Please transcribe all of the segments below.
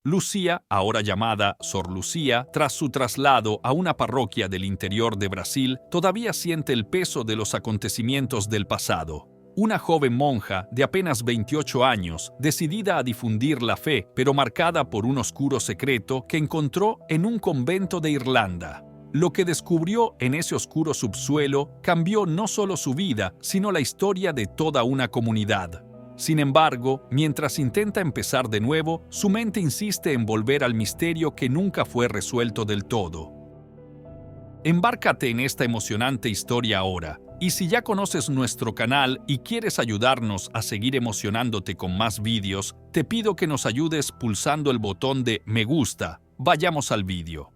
Lucía, ahora llamada Sor Lucía, tras su traslado a una parroquia del interior de Brasil, todavía siente el peso de los acontecimientos del pasado. Una joven monja de apenas 28 años, decidida a difundir la fe, pero marcada por un oscuro secreto que encontró en un convento de Irlanda. Lo que descubrió en ese oscuro subsuelo cambió no solo su vida, sino la historia de toda una comunidad. Sin embargo, mientras intenta empezar de nuevo, su mente insiste en volver al misterio que nunca fue resuelto del todo. Embárcate en esta emocionante historia ahora. Y si ya conoces nuestro canal y quieres ayudarnos a seguir emocionándote con más vídeos, te pido que nos ayudes pulsando el botón de me gusta. Vayamos al vídeo.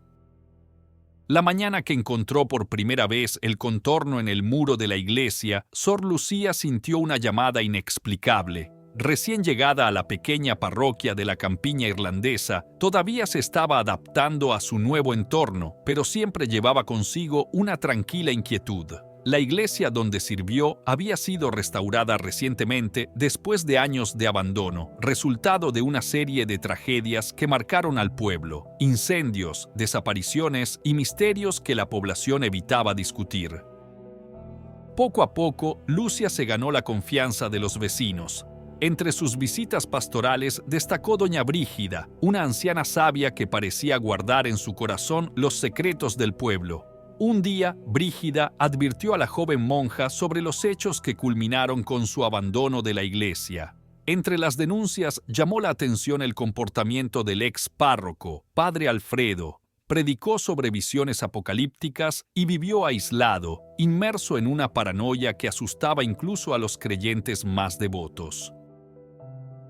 La mañana que encontró por primera vez el contorno en el muro de la iglesia, Sor Lucía sintió una llamada inexplicable. Recién llegada a la pequeña parroquia de la campiña irlandesa, todavía se estaba adaptando a su nuevo entorno, pero siempre llevaba consigo una tranquila inquietud. La iglesia donde sirvió había sido restaurada recientemente después de años de abandono, resultado de una serie de tragedias que marcaron al pueblo, incendios, desapariciones y misterios que la población evitaba discutir. Poco a poco, Lucía se ganó la confianza de los vecinos. Entre sus visitas pastorales destacó doña Brígida, una anciana sabia que parecía guardar en su corazón los secretos del pueblo. Un día, Brígida advirtió a la joven monja sobre los hechos que culminaron con su abandono de la iglesia. Entre las denuncias llamó la atención el comportamiento del ex párroco, padre Alfredo. Predicó sobre visiones apocalípticas y vivió aislado, inmerso en una paranoia que asustaba incluso a los creyentes más devotos.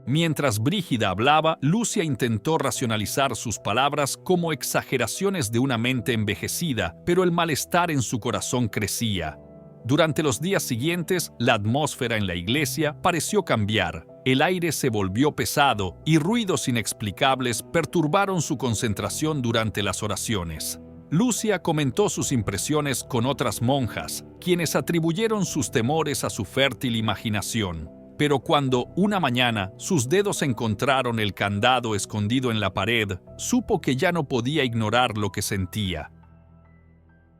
Mientras Brígida hablaba, Lucía intentó racionalizar sus palabras como exageraciones de una mente envejecida, pero el malestar en su corazón crecía. Durante los días siguientes, la atmósfera en la iglesia pareció cambiar. El aire se volvió pesado y ruidos inexplicables perturbaron su concentración durante las oraciones. Lucía comentó sus impresiones con otras monjas, quienes atribuyeron sus temores a su fértil imaginación. Pero cuando, una mañana, sus dedos encontraron el candado escondido en la pared, supo que ya no podía ignorar lo que sentía.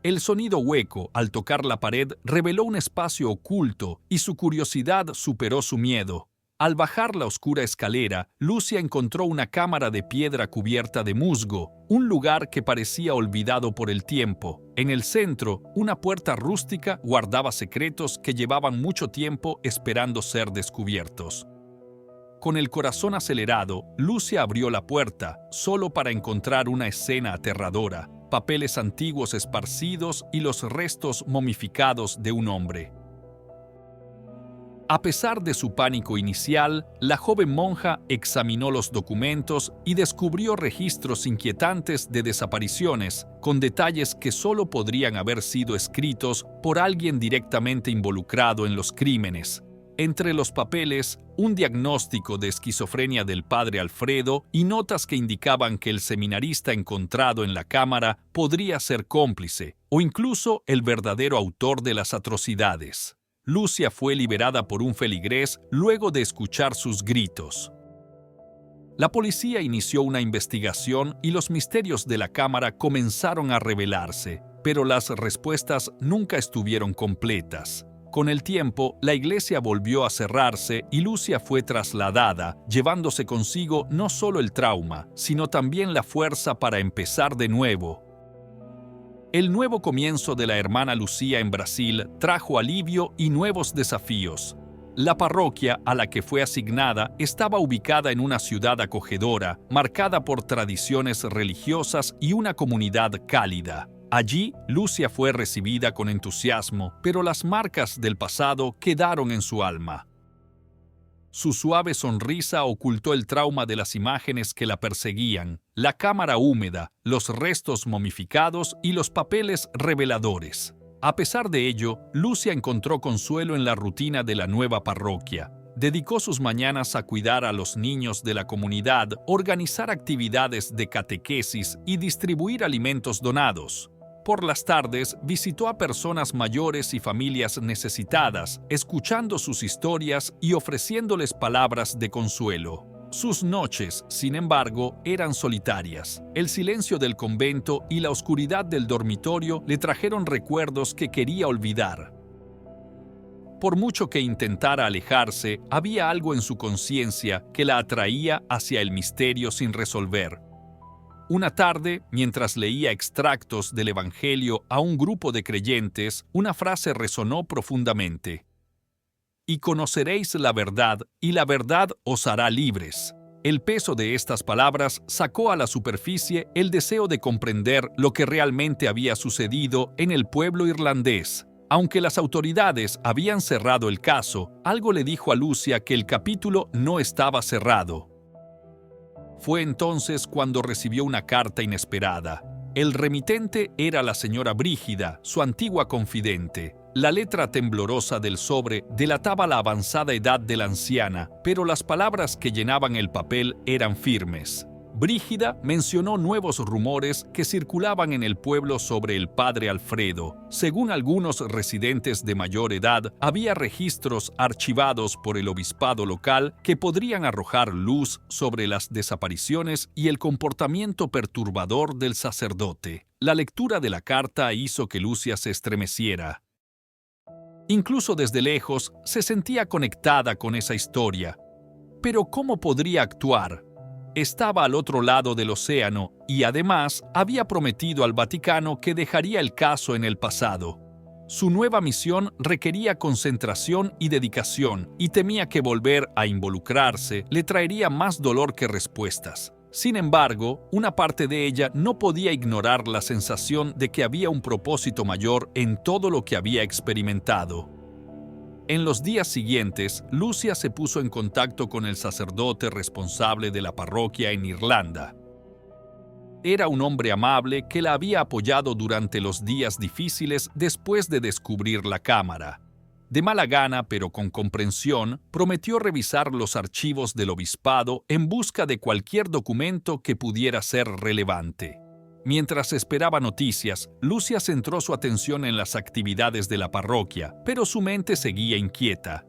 El sonido hueco, al tocar la pared, reveló un espacio oculto y su curiosidad superó su miedo. Al bajar la oscura escalera, Lucía encontró una cámara de piedra cubierta de musgo, un lugar que parecía olvidado por el tiempo. En el centro, una puerta rústica guardaba secretos que llevaban mucho tiempo esperando ser descubiertos. Con el corazón acelerado, Lucía abrió la puerta, solo para encontrar una escena aterradora, papeles antiguos esparcidos y los restos momificados de un hombre. A pesar de su pánico inicial, la joven monja examinó los documentos y descubrió registros inquietantes de desapariciones, con detalles que solo podrían haber sido escritos por alguien directamente involucrado en los crímenes. Entre los papeles, un diagnóstico de esquizofrenia del padre Alfredo y notas que indicaban que el seminarista encontrado en la cámara podría ser cómplice, o incluso el verdadero autor de las atrocidades. Lucía fue liberada por un feligrés luego de escuchar sus gritos. La policía inició una investigación y los misterios de la cámara comenzaron a revelarse, pero las respuestas nunca estuvieron completas. Con el tiempo, la iglesia volvió a cerrarse y Lucía fue trasladada, llevándose consigo no solo el trauma, sino también la fuerza para empezar de nuevo. El nuevo comienzo de la hermana Lucía en Brasil trajo alivio y nuevos desafíos. La parroquia a la que fue asignada estaba ubicada en una ciudad acogedora, marcada por tradiciones religiosas y una comunidad cálida. Allí, Lucía fue recibida con entusiasmo, pero las marcas del pasado quedaron en su alma. Su suave sonrisa ocultó el trauma de las imágenes que la perseguían, la cámara húmeda, los restos momificados y los papeles reveladores. A pesar de ello, Lucía encontró consuelo en la rutina de la nueva parroquia. Dedicó sus mañanas a cuidar a los niños de la comunidad, organizar actividades de catequesis y distribuir alimentos donados. Por las tardes, visitó a personas mayores y familias necesitadas, escuchando sus historias y ofreciéndoles palabras de consuelo. Sus noches, sin embargo, eran solitarias. El silencio del convento y la oscuridad del dormitorio le trajeron recuerdos que quería olvidar. Por mucho que intentara alejarse, había algo en su conciencia que la atraía hacia el misterio sin resolver. Una tarde, mientras leía extractos del Evangelio a un grupo de creyentes, una frase resonó profundamente. Y conoceréis la verdad, y la verdad os hará libres. El peso de estas palabras sacó a la superficie el deseo de comprender lo que realmente había sucedido en el pueblo irlandés. Aunque las autoridades habían cerrado el caso, algo le dijo a Lucia que el capítulo no estaba cerrado. Fue entonces cuando recibió una carta inesperada. El remitente era la señora Brígida, su antigua confidente. La letra temblorosa del sobre delataba la avanzada edad de la anciana, pero las palabras que llenaban el papel eran firmes. Brígida mencionó nuevos rumores que circulaban en el pueblo sobre el padre Alfredo. Según algunos residentes de mayor edad, había registros archivados por el obispado local que podrían arrojar luz sobre las desapariciones y el comportamiento perturbador del sacerdote. La lectura de la carta hizo que Lucia se estremeciera. Incluso desde lejos se sentía conectada con esa historia. Pero ¿cómo podría actuar? Estaba al otro lado del océano y además había prometido al Vaticano que dejaría el caso en el pasado. Su nueva misión requería concentración y dedicación y temía que volver a involucrarse le traería más dolor que respuestas. Sin embargo, una parte de ella no podía ignorar la sensación de que había un propósito mayor en todo lo que había experimentado. En los días siguientes, Lucia se puso en contacto con el sacerdote responsable de la parroquia en Irlanda. Era un hombre amable que la había apoyado durante los días difíciles después de descubrir la cámara. De mala gana, pero con comprensión, prometió revisar los archivos del obispado en busca de cualquier documento que pudiera ser relevante. Mientras esperaba noticias, Lucia centró su atención en las actividades de la parroquia, pero su mente seguía inquieta.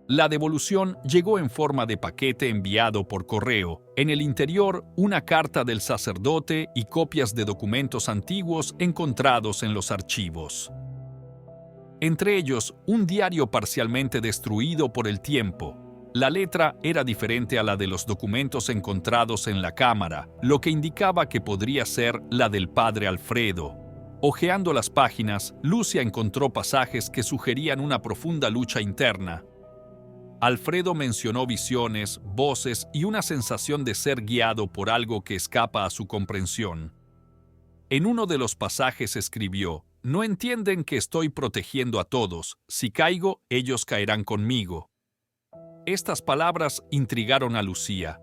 La devolución llegó en forma de paquete enviado por correo. En el interior, una carta del sacerdote y copias de documentos antiguos encontrados en los archivos. Entre ellos, un diario parcialmente destruido por el tiempo. La letra era diferente a la de los documentos encontrados en la cámara, lo que indicaba que podría ser la del padre Alfredo. Hojeando las páginas, Lucia encontró pasajes que sugerían una profunda lucha interna. Alfredo mencionó visiones, voces y una sensación de ser guiado por algo que escapa a su comprensión. En uno de los pasajes escribió: «No entienden que estoy protegiendo a todos. Si caigo, ellos caerán conmigo». Estas palabras intrigaron a Lucia.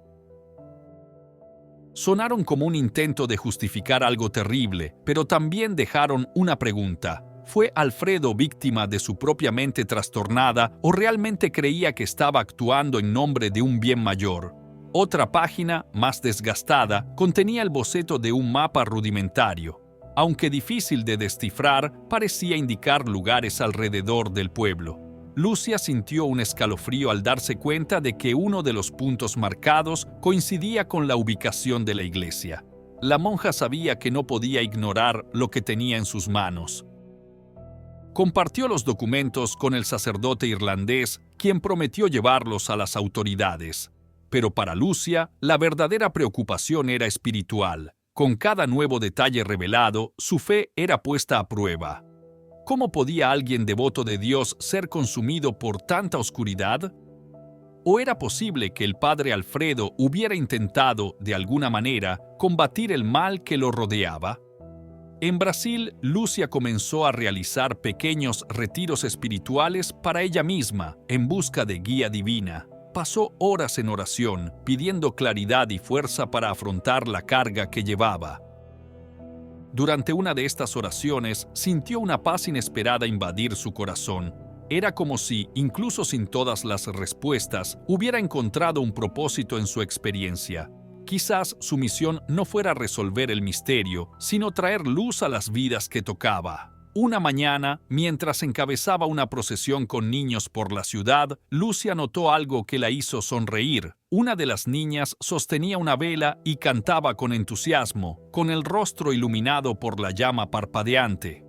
Sonaron como un intento de justificar algo terrible, pero también dejaron una pregunta. ¿Fue Alfredo víctima de su propia mente trastornada o realmente creía que estaba actuando en nombre de un bien mayor? Otra página, más desgastada, contenía el boceto de un mapa rudimentario. Aunque difícil de descifrar, parecía indicar lugares alrededor del pueblo. Lucia sintió un escalofrío al darse cuenta de que uno de los puntos marcados coincidía con la ubicación de la iglesia. La monja sabía que no podía ignorar lo que tenía en sus manos. Compartió los documentos con el sacerdote irlandés, quien prometió llevarlos a las autoridades. Pero para Lucia, la verdadera preocupación era espiritual. Con cada nuevo detalle revelado, su fe era puesta a prueba. ¿Cómo podía alguien devoto de Dios ser consumido por tanta oscuridad? ¿O era posible que el padre Alfredo hubiera intentado, de alguna manera, combatir el mal que lo rodeaba? En Brasil, Lucia comenzó a realizar pequeños retiros espirituales para ella misma, en busca de guía divina. Pasó horas en oración, pidiendo claridad y fuerza para afrontar la carga que llevaba. Durante una de estas oraciones, sintió una paz inesperada invadir su corazón. Era como si, incluso sin todas las respuestas, hubiera encontrado un propósito en su experiencia. Quizás su misión no fuera resolver el misterio, sino traer luz a las vidas que tocaba. Una mañana, mientras encabezaba una procesión con niños por la ciudad, Lucia notó algo que la hizo sonreír. Una de las niñas sostenía una vela y cantaba con entusiasmo, con el rostro iluminado por la llama parpadeante.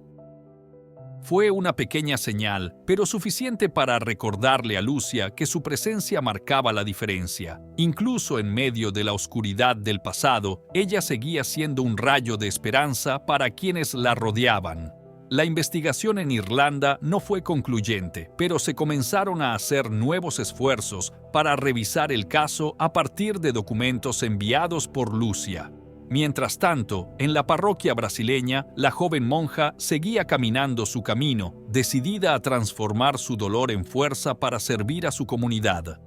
Fue una pequeña señal, pero suficiente para recordarle a Lucia que su presencia marcaba la diferencia. Incluso en medio de la oscuridad del pasado, ella seguía siendo un rayo de esperanza para quienes la rodeaban. La investigación en Irlanda no fue concluyente, pero se comenzaron a hacer nuevos esfuerzos para revisar el caso a partir de documentos enviados por Lucia. Mientras tanto, en la parroquia brasileña, la joven monja seguía caminando su camino, decidida a transformar su dolor en fuerza para servir a su comunidad.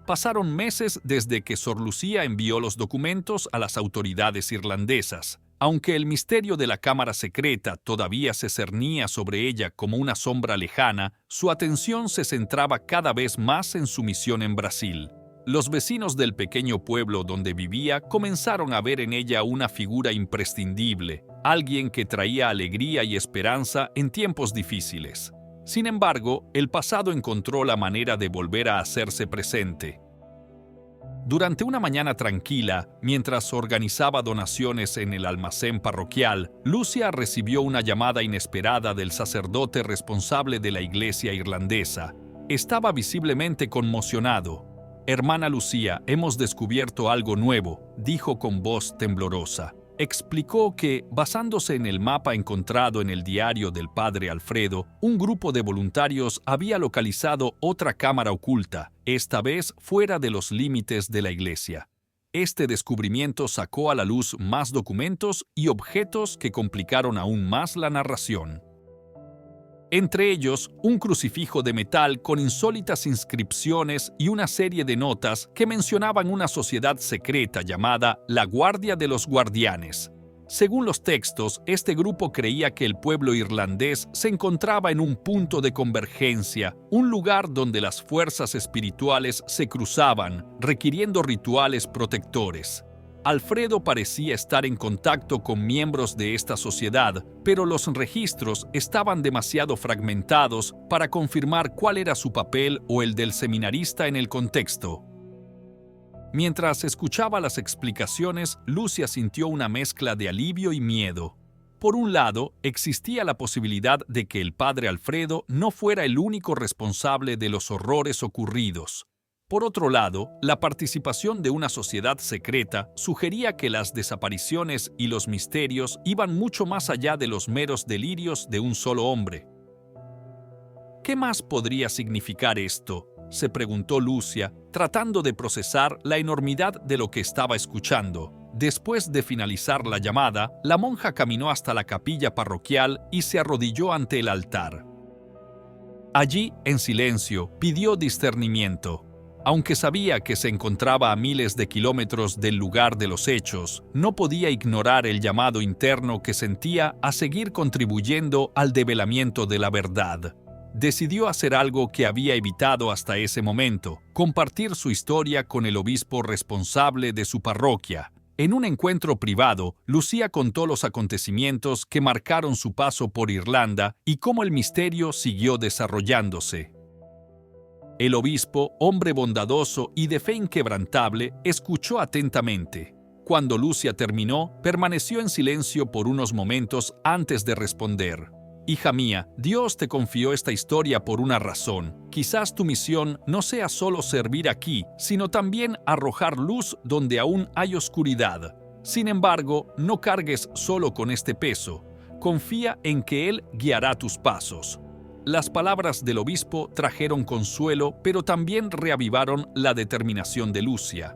Pasaron meses desde que Sor Lucía envió los documentos a las autoridades irlandesas. Aunque el misterio de la cámara secreta todavía se cernía sobre ella como una sombra lejana, su atención se centraba cada vez más en su misión en Brasil. Los vecinos del pequeño pueblo donde vivía comenzaron a ver en ella una figura imprescindible, alguien que traía alegría y esperanza en tiempos difíciles. Sin embargo, el pasado encontró la manera de volver a hacerse presente. Durante una mañana tranquila, mientras organizaba donaciones en el almacén parroquial, Lucia recibió una llamada inesperada del sacerdote responsable de la iglesia irlandesa. Estaba visiblemente conmocionado. «Hermana Lucía, hemos descubierto algo nuevo», dijo con voz temblorosa. Explicó que, basándose en el mapa encontrado en el diario del padre Alfredo, un grupo de voluntarios había localizado otra cámara oculta, esta vez fuera de los límites de la iglesia. Este descubrimiento sacó a la luz más documentos y objetos que complicaron aún más la narración. Entre ellos, un crucifijo de metal con insólitas inscripciones y una serie de notas que mencionaban una sociedad secreta llamada la Guardia de los Guardianes. Según los textos, este grupo creía que el pueblo irlandés se encontraba en un punto de convergencia, un lugar donde las fuerzas espirituales se cruzaban, requiriendo rituales protectores. Alfredo parecía estar en contacto con miembros de esta sociedad, pero los registros estaban demasiado fragmentados para confirmar cuál era su papel o el del seminarista en el contexto. Mientras escuchaba las explicaciones, Lucia sintió una mezcla de alivio y miedo. Por un lado, existía la posibilidad de que el padre Alfredo no fuera el único responsable de los horrores ocurridos. Por otro lado, la participación de una sociedad secreta sugería que las desapariciones y los misterios iban mucho más allá de los meros delirios de un solo hombre. ¿Qué más podría significar esto?, se preguntó Lucia, tratando de procesar la enormidad de lo que estaba escuchando. Después de finalizar la llamada, la monja caminó hasta la capilla parroquial y se arrodilló ante el altar. Allí, en silencio, pidió discernimiento. Aunque sabía que se encontraba a miles de kilómetros del lugar de los hechos, no podía ignorar el llamado interno que sentía a seguir contribuyendo al develamiento de la verdad. Decidió hacer algo que había evitado hasta ese momento: compartir su historia con el obispo responsable de su parroquia. En un encuentro privado, Lucía contó los acontecimientos que marcaron su paso por Irlanda y cómo el misterio siguió desarrollándose. El obispo, hombre bondadoso y de fe inquebrantable, escuchó atentamente. Cuando Lucia terminó, permaneció en silencio por unos momentos antes de responder. «Hija mía, Dios te confió esta historia por una razón. Quizás tu misión no sea solo servir aquí, sino también arrojar luz donde aún hay oscuridad. Sin embargo, no cargues solo con este peso. Confía en que Él guiará tus pasos». Las palabras del obispo trajeron consuelo, pero también reavivaron la determinación de Lucia.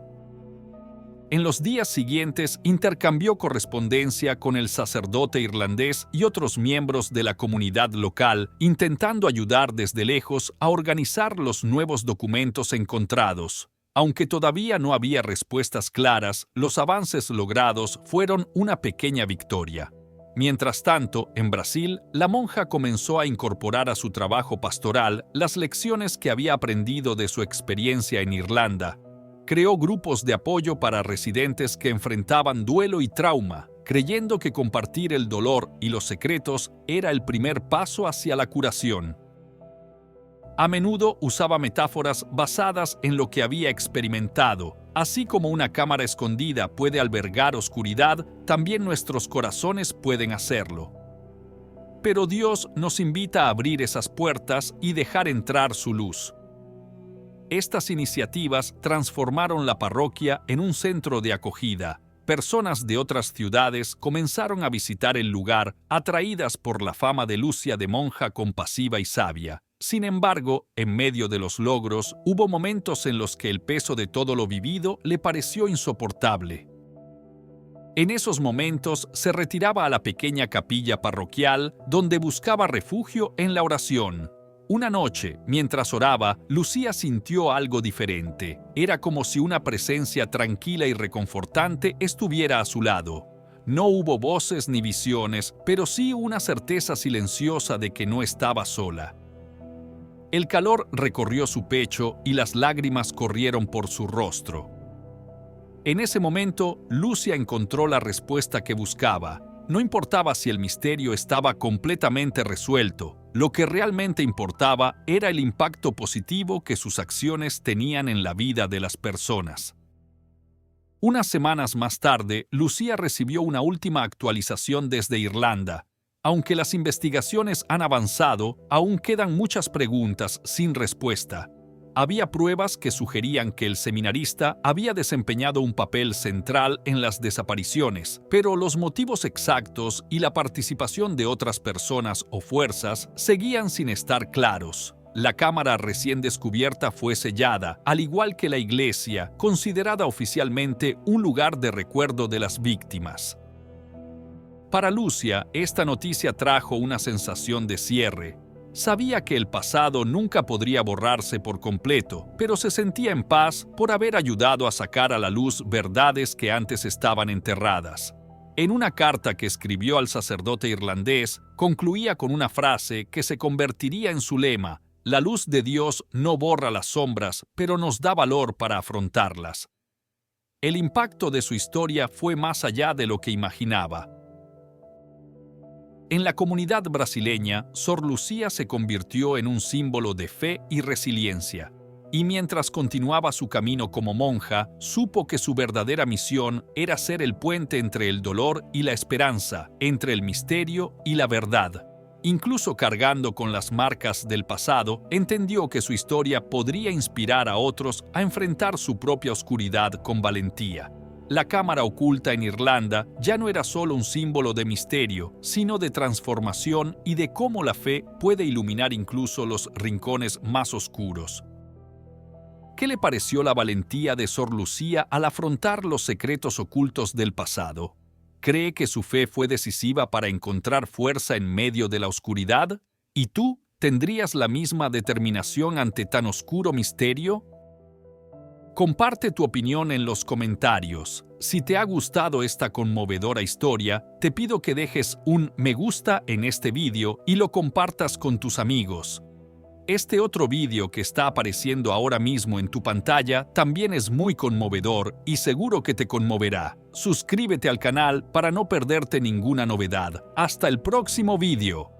En los días siguientes intercambió correspondencia con el sacerdote irlandés y otros miembros de la comunidad local, intentando ayudar desde lejos a organizar los nuevos documentos encontrados. Aunque todavía no había respuestas claras, los avances logrados fueron una pequeña victoria. Mientras tanto, en Brasil, la monja comenzó a incorporar a su trabajo pastoral las lecciones que había aprendido de su experiencia en Irlanda. Creó grupos de apoyo para residentes que enfrentaban duelo y trauma, creyendo que compartir el dolor y los secretos era el primer paso hacia la curación. A menudo usaba metáforas basadas en lo que había experimentado. Así como una cámara escondida puede albergar oscuridad, también nuestros corazones pueden hacerlo. Pero Dios nos invita a abrir esas puertas y dejar entrar su luz. Estas iniciativas transformaron la parroquia en un centro de acogida. Personas de otras ciudades comenzaron a visitar el lugar, atraídas por la fama de Lucia de monja compasiva y sabia. Sin embargo, en medio de los logros, hubo momentos en los que el peso de todo lo vivido le pareció insoportable. En esos momentos se retiraba a la pequeña capilla parroquial, donde buscaba refugio en la oración. Una noche, mientras oraba, Lucía sintió algo diferente. Era como si una presencia tranquila y reconfortante estuviera a su lado. No hubo voces ni visiones, pero sí una certeza silenciosa de que no estaba sola. El calor recorrió su pecho y las lágrimas corrieron por su rostro. En ese momento, Lucia encontró la respuesta que buscaba. No importaba si el misterio estaba completamente resuelto. Lo que realmente importaba era el impacto positivo que sus acciones tenían en la vida de las personas. Unas semanas más tarde, Lucía recibió una última actualización desde Irlanda. Aunque las investigaciones han avanzado, aún quedan muchas preguntas sin respuesta. Había pruebas que sugerían que el seminarista había desempeñado un papel central en las desapariciones, pero los motivos exactos y la participación de otras personas o fuerzas seguían sin estar claros. La cámara recién descubierta fue sellada, al igual que la iglesia, considerada oficialmente un lugar de recuerdo de las víctimas. Para Lucia, esta noticia trajo una sensación de cierre. Sabía que el pasado nunca podría borrarse por completo, pero se sentía en paz por haber ayudado a sacar a la luz verdades que antes estaban enterradas. En una carta que escribió al sacerdote irlandés, concluía con una frase que se convertiría en su lema: «La luz de Dios no borra las sombras, pero nos da valor para afrontarlas». El impacto de su historia fue más allá de lo que imaginaba. En la comunidad brasileña, Sor Lucía se convirtió en un símbolo de fe y resiliencia. Y mientras continuaba su camino como monja, supo que su verdadera misión era ser el puente entre el dolor y la esperanza, entre el misterio y la verdad. Incluso cargando con las marcas del pasado, entendió que su historia podría inspirar a otros a enfrentar su propia oscuridad con valentía. La cámara oculta en Irlanda ya no era solo un símbolo de misterio, sino de transformación y de cómo la fe puede iluminar incluso los rincones más oscuros. ¿Qué le pareció la valentía de Sor Lucía al afrontar los secretos ocultos del pasado? ¿Cree que su fe fue decisiva para encontrar fuerza en medio de la oscuridad? ¿Y tú tendrías la misma determinación ante tan oscuro misterio? Comparte tu opinión en los comentarios. Si te ha gustado esta conmovedora historia, te pido que dejes un me gusta en este vídeo y lo compartas con tus amigos. Este otro vídeo que está apareciendo ahora mismo en tu pantalla también es muy conmovedor y seguro que te conmoverá. Suscríbete al canal para no perderte ninguna novedad. Hasta el próximo vídeo.